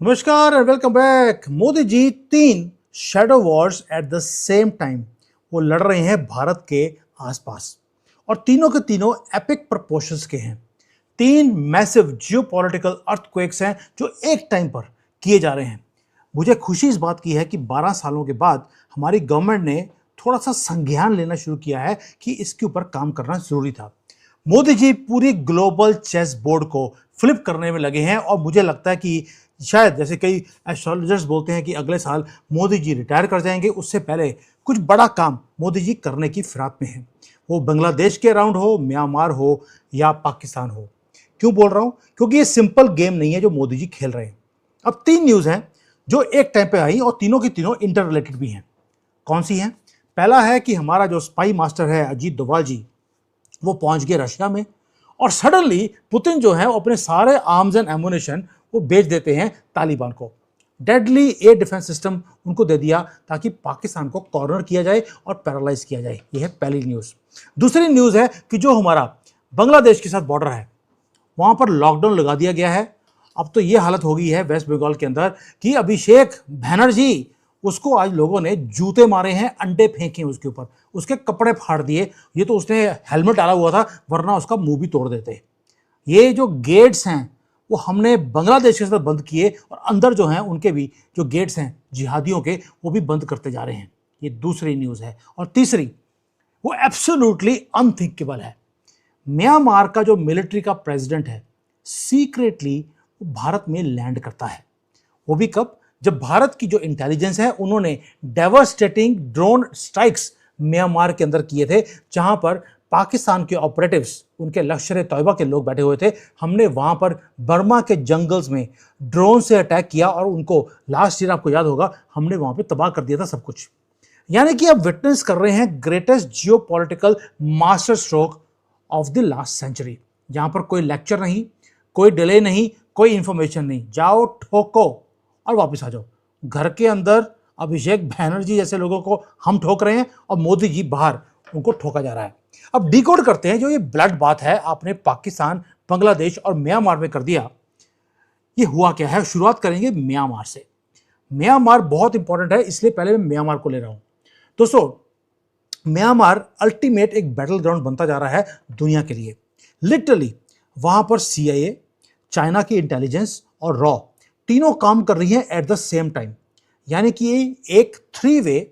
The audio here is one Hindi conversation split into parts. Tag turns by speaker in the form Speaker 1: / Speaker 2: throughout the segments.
Speaker 1: नमस्कार and welcome back. Modi ji तीन shadow Wars at the same time वो लड़ रहे हैं भारत के आसपास और तीनों के तीनों एपिक प्रपोर्शंस के हैं। तीन मैसिव जियोपॉलिटिकल अर्थक्वेक्स हैं जो एक टाइम पर किए जा रहे हैं। मुझे खुशी इस बात की है कि 12 सालों के बाद हमारी गवर्नमेंट ने थोड़ा सा संज्ञान लेना शुरू किया है कि इसके ऊपर काम करना जरूरी था। मोदी जी पूरी ग्लोबल चेस बोर्ड को फ्लिप करने में लगे हैं और मुझे लगता है कि शायद जैसे कई एस्ट्रोलॉजर्स बोलते हैं कि अगले साल मोदी जी रिटायर कर जाएंगे, उससे पहले कुछ बड़ा काम मोदी जी करने की फिराक में है। वो बांग्लादेश के अराउंड हो, म्यांमार हो या पाकिस्तान हो। क्यों बोल रहा हूं? क्योंकि ये सिंपल गेम नहीं है जो मोदी जी खेल रहे हैं। अब तीन न्यूज़ हैं जो एक टाइम पे आई और तीनों की तीनों इंटर रिलेटेड भी हैं। कौन सी हैं? पहला है कि हमारा जो स्पाई मास्टर है अजीत डोभाल जी, वो पहुंच गए रशिया में और सडनली पुतिन जो है वो अपने सारे आर्म्स एंड एमुनेशन वो बेच देते हैं तालिबान को। डेडली एयर डिफेंस सिस्टम उनको दे दिया ताकि पाकिस्तान को कॉर्नर किया जाए और पैरालाइज किया जाए। यह है पहली न्यूज़। दूसरी न्यूज़ है कि जो हमारा बांग्लादेश के साथ बॉर्डर है वहां पर लॉकडाउन लगा दिया गया है। अब तो ये हालत हो गई है वेस्ट बंगाल के अंदर कि अभिषेक बैनर्जी, उसको आज लोगों ने जूते मारे हैं, अंडे फेंके उसके ऊपर, उसके कपड़े फाड़ दिए। ये तो उसने हेलमेट डाला हुआ था, वरना उसका मुंह भी तोड़ देते। ये जो गेट्स हैं वो हमने बांग्लादेश के साथ बंद किए और अंदर जो हैं उनके भी जो गेट्स हैं जिहादियों के, वो भी बंद करते जा रहे हैं। ये दूसरी न्यूज़ है। और तीसरी, वो एब्सोल्युटली अनथिंकेबल है। म्यांमार का जो मिलिट्री का प्रेसिडेंट है सीक्रेटली भारत में लैंड करता है। वो भी कब? जब भारत की जो इंटेलिजेंस है उन्होंने डेवास्टेटिंग ड्रोन स्ट्राइक्स म्यांमार के अंदर किए थे, जहां पर पाकिस्तान के ऑपरेटिव्स, उनके लश्कर तैयबा के लोग बैठे हुए थे। हमने वहां पर बर्मा के जंगल्स में ड्रोन से अटैक किया और उनको लास्ट ईयर, आपको याद होगा, हमने वहां पे तबाह कर दिया था सब कुछ। यानी कि अब विटनेस कर रहे हैं greatest geopolitical master stroke of the last century, जहां पर कोई लेक्चर नहीं, कोई डिले नहीं, कोई इंफॉर्मेशन नहीं, जाओ ठोको और वापस आ जाओ। घर के अंदर अभिषेक बैनर्जी जैसे लोगों को हम ठोक रहे हैं और मोदी जी बाहर, उनको ठोका जा रहा है। अब डिकोड करते हैं जो ये ब्लड बात है आपने पाकिस्तान, बांग्लादेश और म्यांमार में कर दिया, ये हुआ क्या है। शुरुआत करेंगे म्यांमार से। म्यांमार बहुत इंपॉर्टेंट है, इसलिए पहले मैं म्यांमार को ले रहा हूं। दोस्तों, म्यांमार अल्टीमेट एक बैटल ग्राउंड बनता जा रहा है दुनिया के लिए। लिटरली वहां पर CIA, चाइना की इंटेलिजेंस और रॉ तीनों काम कर रही हैं एट द सेम टाइम। यानी कि एक 3-वे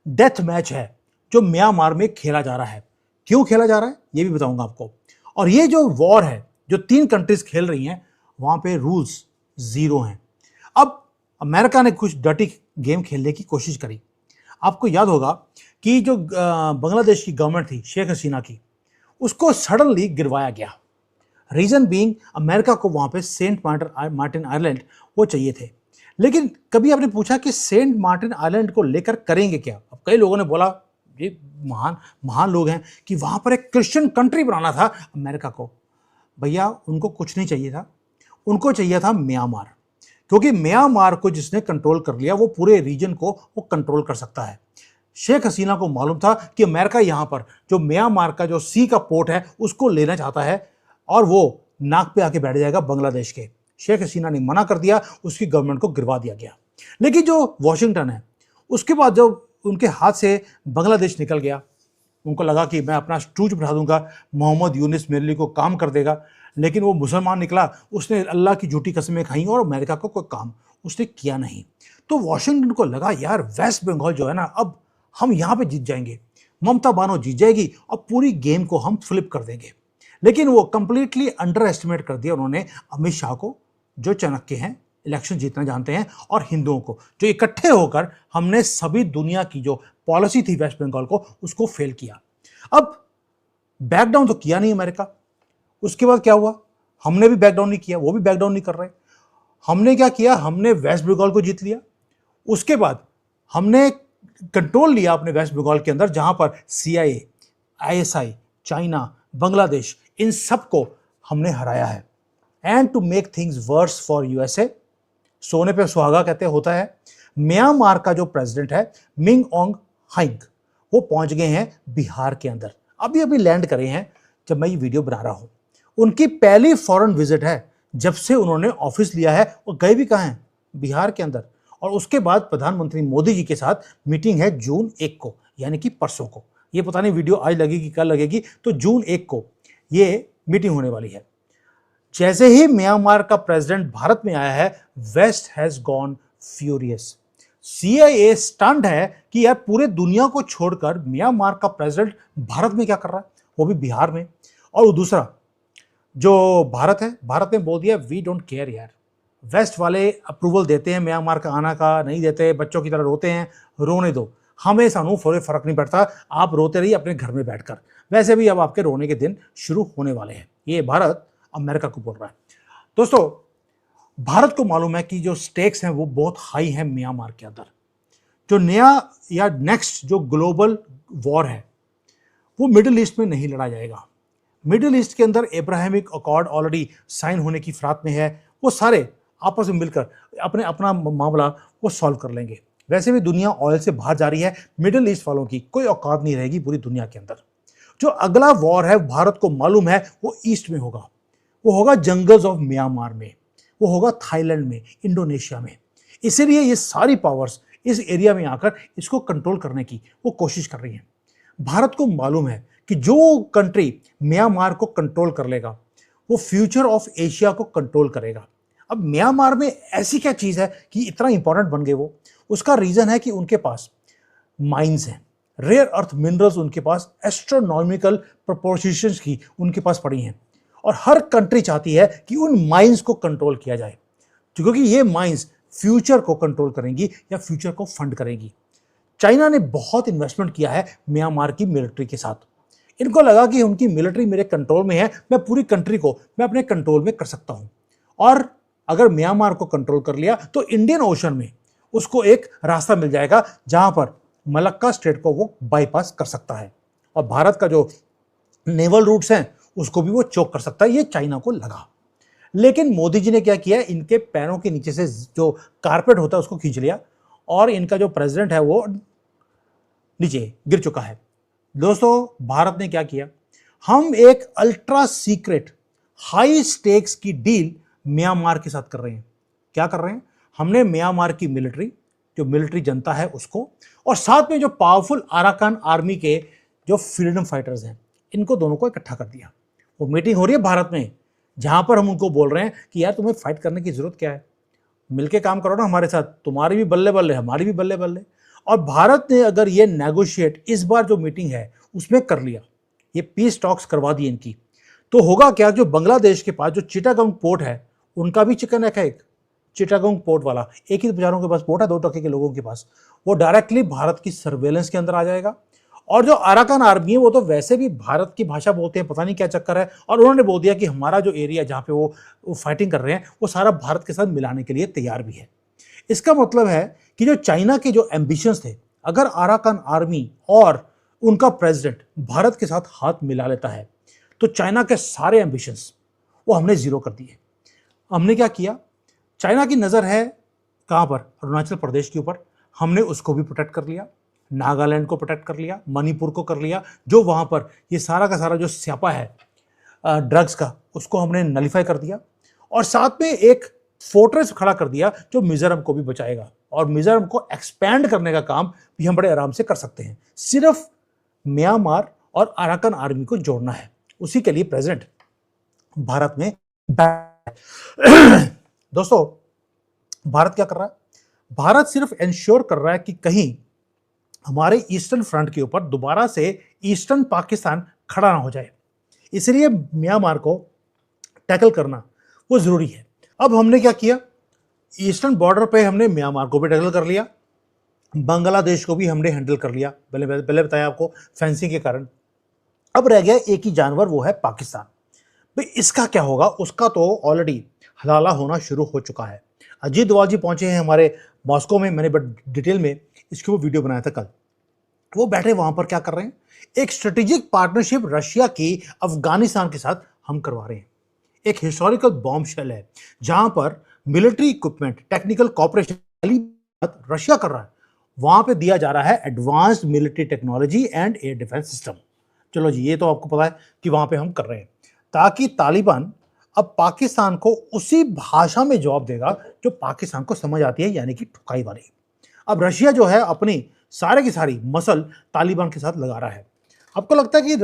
Speaker 1: डेथ मैच है जो म्यांमार में खेला जा रहा है। क्यों खेला जा रहा है ये भी बताऊंगा आपको। और ये जो वॉर है जो तीन कंट्रीज खेल रही हैं, वहां पे रूल्स जीरो हैं। अब अमेरिका ने कुछ डर्टी गेम खेलने की कोशिश करी। आपको याद होगा कि जो बांग्लादेश की गवर्नमेंट थी शेख हसीना की, उसको सडनली गिरवाया गया। रीजन बीइंग अमेरिका को वहां पे सेंट मार्टिन आइलैंड वो चाहिए थे। लेकिन कभी आपने पूछा कि सेंट मार्टिन आइलैंड को लेकर करेंगे क्या? अब कई लोगों ने बोला, ये महान महान लोग हैं, कि वहां पर एक क्रिश्चियन कंट्री बनाना था अमेरिका को। भैया, उनको कुछ नहीं चाहिए था, उनको चाहिए था म्यांमार। क्योंकि म्यांमार को जिसने कंट्रोल कर लिया वो पूरे रीजन को वो कंट्रोल कर सकता है। शेख हसीना को मालूम था कि अमेरिका यहां पर जो म्यांमार का जो सी का पोर्ट है उसको लेना चाहता है और वो नाक पे आके बैठ जाएगा बांग्लादेश के। शेख हसीना ने मना कर दिया, उसकी गवर्नमेंट को गिरवा दिया गया। लेकिन जो वॉशिंगटन है, उसके बाद जब उनके हाथ से बांग्लादेश निकल गया, उनको लगा कि मैं अपना स्टूज बढ़ा दूंगा, मोहम्मद यूनिस मेरे लिए को काम कर देगा। लेकिन वो मुसलमान निकला, उसने अल्लाह की झूठी कसमें खाई और अमेरिका को कोई काम उसने किया नहीं। तो वॉशिंगटन को लगा, यार वेस्ट बंगाल जो है ना, अब हम यहाँ पे जीत जाएंगे, ममता बानो जीत जाएगी और पूरी गेम को हम फ्लिप कर देंगे। लेकिन वो कंप्लीटली अंडर एस्टिमेट कर दिया उन्होंने अमित शाह को, जो चाणक्य हैं, इलेक्शन जीतना जानते हैं, और हिंदुओं को, जो इकट्ठे होकर हमने सभी दुनिया की जो पॉलिसी थी वेस्ट बंगाल को, उसको फेल किया। अब बैक डाउन तो किया नहीं अमेरिका। उसके बाद क्या हुआ? हमने भी बैक डाउन नहीं किया, वो भी बैक डाउन नहीं कर रहे। हमने क्या किया? हमने वेस्ट बंगाल को जीत लिया। उसके बाद हमने कंट्रोल लिया अपने वेस्ट बंगाल के अंदर, जहां पर CIA, ISI, चाइना, बांग्लादेश, इन सबको हमने हराया है। And to make things worse for USA, सोने पे सुहागा कहते होता है, म्यांमार का जो प्रेसिडेंट है मिंग ऑन्ग हाइंग, वो पहुंच गए हैं बिहार के अंदर। अभी अभी लैंड करे हैं जब मैं ये वीडियो बना रहा हूं। उनकी पहली फॉरेन विजिट है जब से उन्होंने ऑफिस लिया है। और गए भी कहाँ हैं? बिहार के अंदर। और उसके बाद प्रधानमंत्री मोदी जी के साथ मीटिंग है जून 1 को, यानी कि परसों को। ये पता नहीं वीडियो आज लगेगी कल लगेगी, तो जून 1 को ये मीटिंग होने वाली है। जैसे ही म्यांमार का प्रेसिडेंट भारत में आया है, west has gone furious. CIA stunt है कि यार पूरे दुनिया को छोड़कर म्यांमार का प्रेसिडेंट भारत में क्या कर रहा है, वो भी बिहार में। और दूसरा जो भारत है, भारत ने बोल दिया वी डोंट केयर यार। वेस्ट वाले अप्रूवल देते हैं म्यांमार का आना का, नहीं देते, बच्चों की तरह रोते हैं, रोने दो, हमें सानू फर्क नहीं पड़ता, आप रोते रहिए अपने घर में बैठकर, वैसे भी अब आपके रोने के दिन शुरू होने वाले हैं। ये भारत अमेरिका को बोल रहा है। दोस्तों, भारत को मालूम है कि जो स्टेक्स हैं वो बहुत हाई हैं म्यांमार के अंदर। जो नया या नेक्स्ट जो ग्लोबल वॉर है वो मिडिल ईस्ट में नहीं लड़ा जाएगा। मिडिल ईस्ट के अंदर एब्राहमिक अकॉर्ड ऑलरेडी साइन होने की फिराक में है, वो सारे आपस में मिलकर अपना मामला वो सॉल्व कर लेंगे। वैसे भी दुनिया ऑयल से बाहर जा रही है, मिडिल ईस्ट वालों की कोई औकात नहीं रहेगी पूरी दुनिया के अंदर। जो अगला वॉर है भारत को मालूम है वो ईस्ट में होगा, वो होगा जंगल्स ऑफ म्यांमार में, वो होगा थाईलैंड में, इंडोनेशिया में। इसीलिए ये सारी पावर्स इस एरिया में आकर इसको कंट्रोल करने की वो कोशिश कर रही हैं। भारत को मालूम है कि जो कंट्री म्यांमार को कंट्रोल कर लेगा वो फ्यूचर ऑफ एशिया को कंट्रोल करेगा। अब म्यांमार में ऐसी क्या चीज है कि इतना इंपॉर्टेंट बन गए वो? उसका रीजन है कि उनके पास माइंस हैं, रेयर अर्थ मिनरल्स उनके पास एस्ट्रोनॉमिकल प्रोपोर्शंस की उनके पास पड़ी हैं। और हर कंट्री चाहती है कि उन माइंस को कंट्रोल किया जाए, क्योंकि ये माइंस फ्यूचर को कंट्रोल करेंगी या फ्यूचर को फंड करेंगी। चाइना ने बहुत इन्वेस्टमेंट किया है म्यांमार की मिलिट्री के साथ। इनको लगा कि उनकी मिलिट्री मेरे कंट्रोल में है, मैं पूरी कंट्री को मैं अपने कंट्रोल में कर सकता हूं। और अगर म्यांमार को कंट्रोल कर लिया तो इंडियन ओशन में उसको एक रास्ता मिल जाएगा जहां पर मलक्का स्ट्रेट को वो बाईपास कर सकता है, और भारत का जो नेवल रूट्स हैं उसको भी वो चोक कर सकता है। ये चाइना को लगा। लेकिन मोदी जी ने क्या किया, इनके पैरों के नीचे से जो कारपेट होता है उसको खींच लिया, और इनका जो प्रेसिडेंट है वो नीचे गिर चुका है। दोस्तों, भारत ने क्या किया, हम एक अल्ट्रा सीक्रेट हाई स्टेक्स की डील म्यांमार के साथ कर रहे हैं। क्या कर रहे हैं? हमने म्यांमार की मिलिट्री, जो मिलिट्री जनता है उसको, और साथ में जो पावरफुल अराकान आर्मी के जो फ्रीडम फाइटर्स हैं, इनको दोनों को इकट्ठा कर दिया। वो मीटिंग हो रही है भारत में, जहां पर हम उनको बोल रहे हैं कि यार तुम्हें फाइट करने की जरूरत क्या है, मिलके काम करो ना हमारे साथ, तुम्हारी भी बल्ले बल्ले हमारी भी बल्ले बल्ले। और भारत ने अगर ये नेगोशिएट इस बार जो मीटिंग है उसमें कर लिया, ये पीस टॉक्स करवा दी इनकी, तो होगा क्या, जो बांग्लादेश के पास जो चिटागंग पोर्ट है उनका भी चिकन नेक है, एक चिटागंग पोर्ट वाला, एक ही बेचारों के पास पोर्ट है 2 टके के लोगों के पास, वो डायरेक्टली भारत की सर्वेलेंस के अंदर आ जाएगा। और जो अराकान आर्मी है वो तो वैसे भी भारत की भाषा बोलते हैं, पता नहीं क्या चक्कर है, और उन्होंने बोल दिया कि हमारा जो एरिया जहाँ पे वो फाइटिंग कर रहे हैं वो सारा भारत के साथ मिलाने के लिए तैयार भी है। इसका मतलब है कि जो चाइना के जो एम्बिशंस थे, अगर अराकान आर्मी और उनका प्रेसिडेंट भारत के साथ हाथ मिला लेता है तो चाइना के सारे एम्बिशंस वो हमने जीरो कर दिए। हमने क्या किया, चाइना की नज़र है कहाँ पर, अरुणाचल प्रदेश के ऊपर, हमने उसको भी प्रोटेक्ट कर लिया, नागालैंड को प्रोटेक्ट कर लिया, मणिपुर को कर लिया, जो वहाँ पर ये सारा का सारा जो स्यापा है ड्रग्स का, उसको हमने नलीफाई कर दिया। और साथ में एक फोर्ट्रेस खड़ा कर दिया जो मिजोरम को भी बचाएगा, और मिजोरम को एक्सपैंड करने का काम भी हम बड़े आराम से कर सकते हैं। सिर्फ म्यांमार और अराकान आर्मी को जोड़ना है, उसी के लिए प्रेसिडेंट भारत में दोस्तों, भारत क्या कर रहा है, भारत सिर्फ इंश्योर कर रहा है कि कहीं हमारे ईस्टर्न फ्रंट के ऊपर दोबारा से ईस्टर्न पाकिस्तान खड़ा ना हो जाए, इसलिए म्यांमार को टैकल करना वो जरूरी है। अब हमने क्या किया, ईस्टर्न बॉर्डर पे हमने म्यांमार को भी टैकल कर लिया, बांग्लादेश को भी हमने हैंडल कर लिया, पहले बताया आपको फेंसिंग के कारण। अब रह गया एक ही जानवर, वो है पाकिस्तान। भाई इसका क्या होगा, उसका तो ऑलरेडी हलाला होना शुरू हो चुका है। अजीत डोभाल जी पहुंचे हैं हमारे मॉस्को में, मैंने बट डिटेल में इसके वो वीडियो बनाया था कल। वो बैठे वहां पर क्या कर रहे हैं, एक स्ट्रेटेजिक पार्टनरशिप रशिया की अफगानिस्तान के साथ हम करवा रहे हैं। एक हिस्टोरिकल बॉम्ब शेल है जहां पर military equipment, technical corporation Russia कर रहा है, वहां पे दिया जा रहा है advanced military technology and air defence system. चलो जी, ये तो आपको पता है कि वहां पे हम कर रहे हैं ताकि तालिबान अब पाकिस्तान को उसी भाषा में जवाब देगा जो पाकिस्तान को समझ आती है, यानी कि ठुकाई वाली। अब रशिया जो है अपनी सारे की सारी मसल तालिबान के साथ लगा रहा है। आपको लगता है कि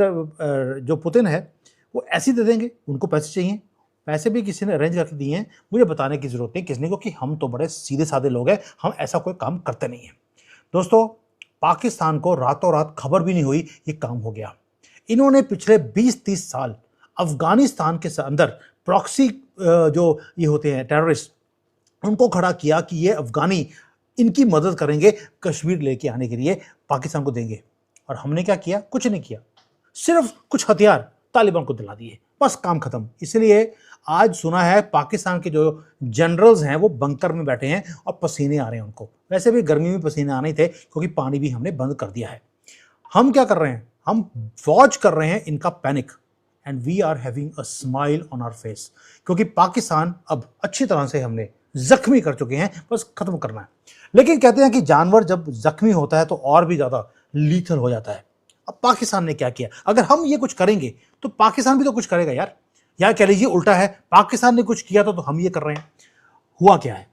Speaker 1: जो पुतिन है वो ऐसे दे देंगे? उनको पैसे चाहिए, पैसे भी किसी ने अरेंज करके दिए हैं, मुझे बताने की जरूरत नहीं किसने को, कि हम तो बड़े सीधे साधे लोग हैं, हम ऐसा कोई काम करते नहीं हैं। दोस्तों, पाकिस्तान को रातों रात खबर भी नहीं हुई ये काम हो गया। इन्होंने पिछले 20-30 साल अफगानिस्तान के अंदर प्रॉक्सी जो ये होते हैं टेररिस्ट, उनको खड़ा किया कि ये अफगानी इनकी मदद करेंगे, कश्मीर लेके आने के लिए पाकिस्तान को देंगे। और हमने क्या किया? कुछ नहीं किया, सिर्फ कुछ हथियार तालिबान को दिला दिए, बस काम खत्म। इसलिए आज सुना है पाकिस्तान के जो जनरल्स हैं वो बंकर में बैठे हैं और पसीने आ रहे हैं उनको। वैसे भी गर्मी में पसीने आने ही थे, क्योंकि पानी भी हमने बंद कर दिया है। हम क्या कर रहे हैं? हम वॉच कर रहे हैं इनका panic, and we are having a smile on our face, क्योंकि पाकिस्तान अब अच्छी तरह से हमने जख्मी कर चुके हैं, बस खत्म करना है। लेकिन कहते हैं कि जानवर जब जख्मी होता है तो और भी ज्यादा लीथल हो जाता है। अब पाकिस्तान ने क्या किया? अगर हम ये कुछ करेंगे तो पाकिस्तान भी तो कुछ करेगा यार, या कह लीजिए उल्टा है, पाकिस्तान ने कुछ किया तो हम ये कर रहे हैं। हुआ क्या है?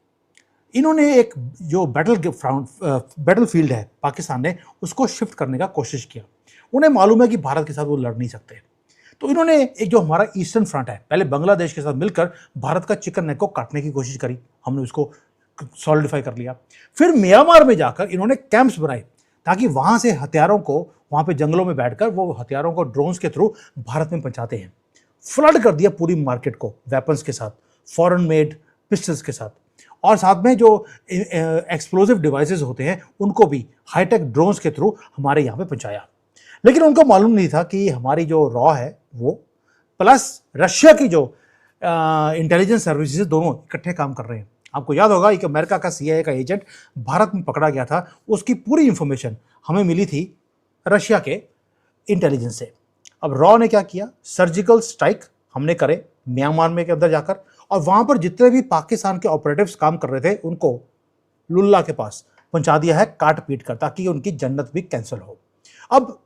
Speaker 1: इन्होंने एक जो बैटल फील्ड है पाकिस्तान ने, उसको शिफ्ट करने का कोशिश किया। उन्हें मालूम है कि भारत के साथ वो लड़ नहीं सकते, तो इन्होंने एक जो हमारा ईस्टर्न फ्रंट है, पहले बांग्लादेश के साथ मिलकर भारत का चिकन नेक को काटने की कोशिश करी, हमने उसको सॉलिडिफाई कर लिया। फिर म्यांमार में जाकर इन्होंने कैंप्स बनाए, ताकि वहां से हथियारों को, वहां पे जंगलों में बैठकर वो हथियारों को ड्रोन्स के थ्रू भारत में पहुंचाते हैं। फ्लड कर दिया पूरी मार्केट को वेपन्स के साथ, फॉरेन मेड पिस्टल्स के साथ, और साथ में जो एक्सप्लोजिव डिवाइसेस होते हैं उनको भी हाईटेक ड्रोन्स के थ्रू हमारे यहाँ पे पहुंचाया। लेकिन उनको मालूम नहीं था कि हमारी जो रॉ है वो प्लस रशिया की जो इंटेलिजेंस सर्विसेज दोनों इकट्ठे काम कर रहे हैं। आपको याद होगा एक अमेरिका का CIA का एजेंट भारत में पकड़ा गया था, उसकी पूरी इंफॉर्मेशन हमें मिली थी रशिया के इंटेलिजेंस से। अब रॉ ने क्या किया? सर्जिकल स्ट्राइक हमने करे म्यांमार में के अंदर जाकर, और वहां पर जितने भी पाकिस्तान के ऑपरेटिव्स काम कर रहे थे उनको लुल्ला के पास पहुंचा दिया है काट पीट कर, ताकि उनकी जन्नत भी कैंसिल हो। अब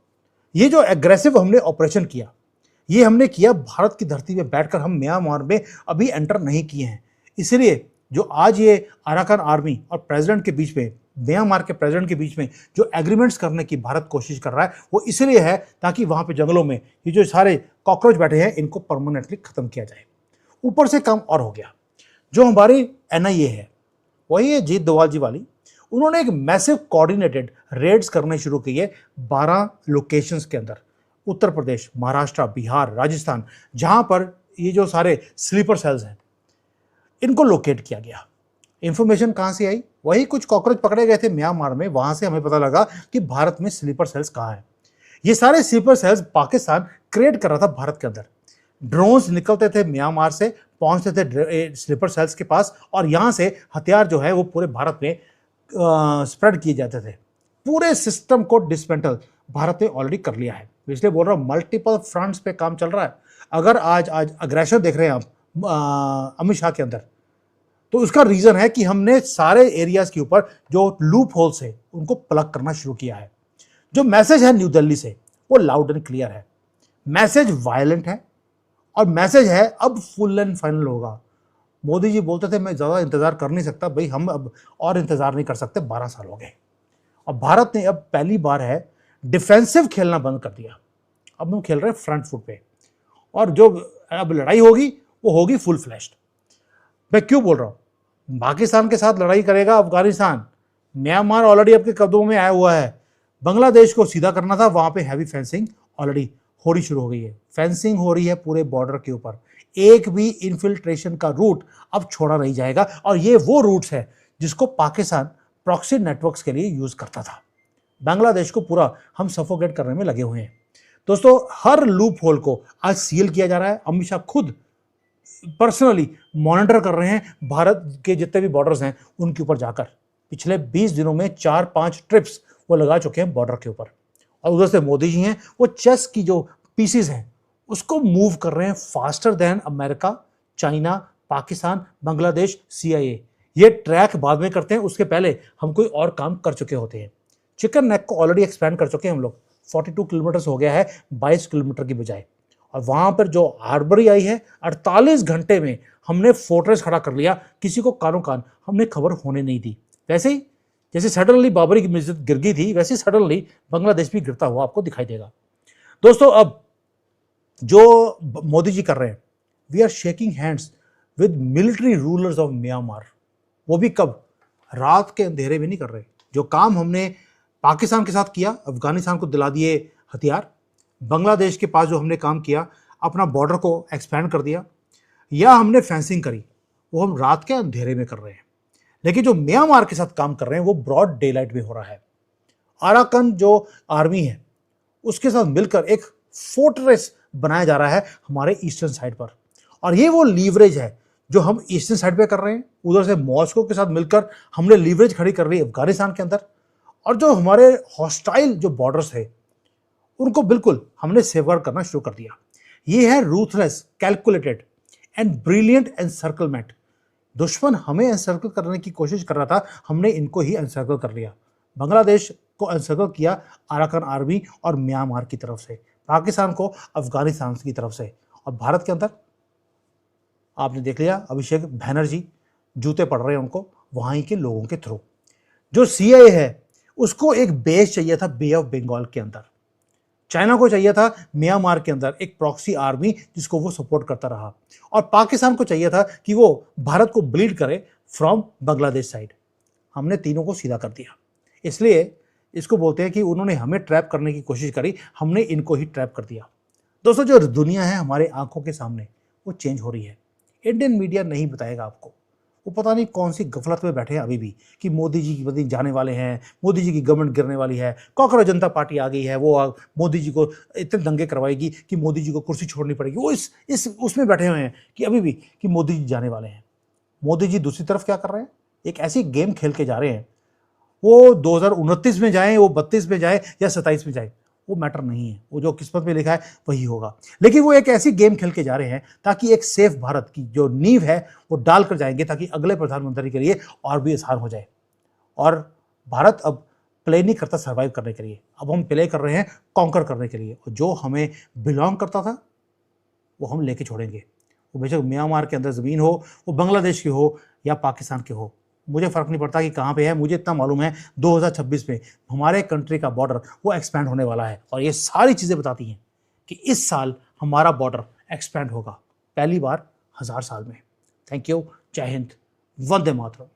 Speaker 1: ये जो एग्रेसिव हमने ऑपरेशन किया, ये हमने किया भारत की धरती में बैठकर, हम म्यांमार में अभी एंटर नहीं किए हैं। इसलिए जो आज ये अराकान आर्मी और प्रेसिडेंट के बीच में, म्यांमार के प्रेसिडेंट के बीच में जो एग्रीमेंट्स करने की भारत कोशिश कर रहा है, वो इसलिए है ताकि वहां पे जंगलों में ये जो सारे कॉकरोच बैठे हैं इनको परमानेंटली खत्म किया जाए। ऊपर से काम और हो गया, जो हमारी NIA है, वही है जीत डोवाल जी वाली, उन्होंने एक मैसिव कोऑर्डिनेटेड रेड्स करने शुरू किए 12 लोकेशंस के अंदर, उत्तर प्रदेश, महाराष्ट्र, बिहार, राजस्थान, जहां पर ये जो सारे स्लीपर सेल्स हैं इनको लोकेट किया गया। इंफॉर्मेशन कहां से आई? वही कुछ कॉकरोच पकड़े गए थे म्यांमार में, वहां से हमें पता लगा कि भारत में स्लीपर सेल्स कहां हैं। ये सारे स्लीपर सेल्स पाकिस्तान क्रिएट कर रहा था भारत के अंदर। ड्रोन्स निकलते थे म्यांमार से, पहुंचते थे स्लीपर सेल्स के पास, और यहां से हथियार जो है वो पूरे भारत में स्प्रेड किए जाते थे। पूरे सिस्टम को डिसमेंटल भारत ने ऑलरेडी कर लिया है। इसलिए बोल रहा हूं मल्टीपल फ्रंट्स पे काम चल रहा है। अगर आज अग्रेशन देख रहे हैं आप अमित शाह के अंदर, तो उसका रीजन है कि हमने सारे एरियाज के ऊपर जो लूप होल्स है उनको प्लग करना शुरू किया है। जो मैसेज है न्यू दिल्ली से वो लाउड एंड क्लियर है, मैसेज वायलेंट है, और मैसेज है अब फुल एंड फाइनल होगा। मोदी जी बोलते थे मैं ज़्यादा इंतज़ार कर नहीं सकता, भाई हम अब और इंतज़ार नहीं कर सकते, 12 साल हो गए। और भारत ने अब पहली बार है डिफेंसिव खेलना बंद कर दिया, अब हम खेल रहे हैं फ्रंट फुट पे, और जो अब लड़ाई होगी वो होगी फुल फ्लैश्ड। मैं क्यों बोल रहा हूँ? पाकिस्तान के साथ लड़ाई करेगा अफगानिस्तान, म्यांमार ऑलरेडी आपके कब्जों में आया हुआ है, बांग्लादेश को सीधा करना था, वहां पे हैवी फेंसिंग ऑलरेडी होनी शुरू हो गई है। फेंसिंग हो रही है पूरे बॉर्डर के ऊपर, एक भी इन्फिल्ट्रेशन का रूट अब छोड़ा नहीं जाएगा, और ये वो रूट्स है जिसको पाकिस्तान प्रॉक्सी नेटवर्क्स के लिए यूज करता था। बांग्लादेश को पूरा हम सफोकेट करने में लगे हुए हैं। दोस्तों, हर लूप होल को आज सील किया जा रहा है। अमित शाह खुद पर्सनली मॉनिटर कर रहे हैं भारत के जितने भी बॉर्डर्स हैं उनके ऊपर जाकर। पिछले 20 दिनों में 4-5 ट्रिप्स वो लगा चुके हैं बॉर्डर के ऊपर, और उधर से मोदी जी हैं वो चेस की जो पीसेस हैं उसको मूव कर रहे हैं faster than America, China, Pakistan, Bangladesh, CIA। ये ट्रैक बाद में करते हैं, उसके पहले हम कोई और काम कर चुके होते हैं। चिकन नेक को ऑलरेडी एक्सपैंड कर चुके हैं हम लोग, 42 किलोमीटर हो गया है 22 किलोमीटर की बजाय, और वहां पर जो आर्बरी आई है 48 घंटे में हमने फोर्ट्रेस खड़ा कर लिया, किसी को कानो कान हमने खबर होने नहीं दी। वैसे ही जैसे सडनली बाबरी की मस्जिद गिर गई थी, वैसे सडनली बांग्लादेश भी गिरता हुआ आपको दिखाई देगा। दोस्तों, अब जो मोदी जी कर रहे हैं, we are shaking hands with military rulers of Myanmar. वो भी कब? रात के अंधेरे में नहीं कर रहे। जो काम हमने पाकिस्तान के साथ किया, अफगानिस्तान को दिला दिए हथियार, बांग्लादेश के पास जो हमने काम किया, अपना बॉर्डर को एक्सपैंड कर दिया, या हमने फेंसिंग करी, वो हम रात के अंधेरे में कर रहे हैं। लेकिन जो म्यांमार के साथ काम कर रहे हैं वो ब्रॉड डे लाइट में हो रहा है। अराकन जो आर्मी है उसके साथ मिलकर एक फोर्ट्रेस बनाया जा रहा है हमारे ईस्टर्न साइड पर, और ये वो लीवरेज है जो हम ईस्टर्न साइड पे कर रहे हैं। उधर से मॉस्को के साथ मिलकर हमने लीवरेज खड़ी कर ली अफगानिस्तान के अंदर, और जो हमारे हॉस्टाइल जो बॉर्डर्स है उनको बिल्कुल हमने सेफगार्ड करना शुरू कर दिया। ये है ruthless, calculated and brilliant encirclement. दुश्मन हमें एनसर्कल करने की कोशिश कर रहा था, हमने इनको ही एनसर्कल कर लिया। बांग्लादेश को एनसर्कल किया अराकन आर्मी और म्यांमार की तरफ से, पाकिस्तान को अफगानिस्तान की तरफ से, और भारत के अंदर आपने देख लिया अभिषेक बैनर्जी जूते पड़ रहे हैं उनको वहीं के लोगों के थ्रू। जो सीआईए है उसको एक बेस चाहिए था बे ऑफ बंगाल के अंदर, चाइना को चाहिए था म्यांमार के अंदर एक प्रॉक्सी आर्मी जिसको वो सपोर्ट करता रहा, और पाकिस्तान को चाहिए था कि वो भारत को ब्लीड करे फ्रॉम बांग्लादेश साइड। हमने तीनों को सीधा कर दिया। इसलिए इसको बोलते हैं कि उन्होंने हमें ट्रैप करने की कोशिश करी, हमने इनको ही ट्रैप कर दिया। दोस्तों, जो दुनिया है हमारे आंखों के सामने वो चेंज हो रही है। इंडियन मीडिया नहीं बताएगा आपको, वो पता नहीं कौन सी गफलत में बैठे हैं अभी भी कि मोदी जी की जाने वाले हैं, मोदी जी की गवर्नमेंट गिरने वाली है, कॉकरोच जनता पार्टी आ गई है, वो मोदी जी को इतने दंगे करवाएगी कि मोदी जी को कुर्सी छोड़नी पड़ेगी। वो इस उसमें बैठे हुए हैं कि अभी भी कि मोदी जी जाने वाले हैं। मोदी जी दूसरी तरफ क्या कर रहे हैं? एक ऐसी गेम खेल के जा रहे हैं, वो 2029 में जाए, वो 32 में जाए या 27 में जाए, वो मैटर नहीं है। वो जो किस्मत में लिखा है वही होगा। लेकिन वो एक ऐसी गेम खेल के जा रहे हैं ताकि एक सेफ भारत की जो नींव है वो डाल कर जाएंगे, ताकि अगले प्रधानमंत्री के लिए और भी आसान हो जाए। और भारत अब प्ले नहीं करता सर्वाइव करने के लिए, अब हम प्ले कर रहे हैं कॉन्कर करने के लिए। और जो हमें बिलोंग करता था वो हम लेके छोड़ेंगे। वो बेशक म्यांमार के अंदर ज़मीन हो, वो बांग्लादेश की हो या पाकिस्तान की हो, मुझे फ़र्क नहीं पड़ता कि कहाँ पे है। मुझे इतना मालूम है 2026 में हमारे कंट्री का बॉर्डर वो एक्सपैंड होने वाला है, और ये सारी चीज़ें बताती हैं कि इस साल हमारा बॉर्डर एक्सपैंड होगा, पहली बार 1000 साल में। Thank you. जय हिंद। वंदे मातरम।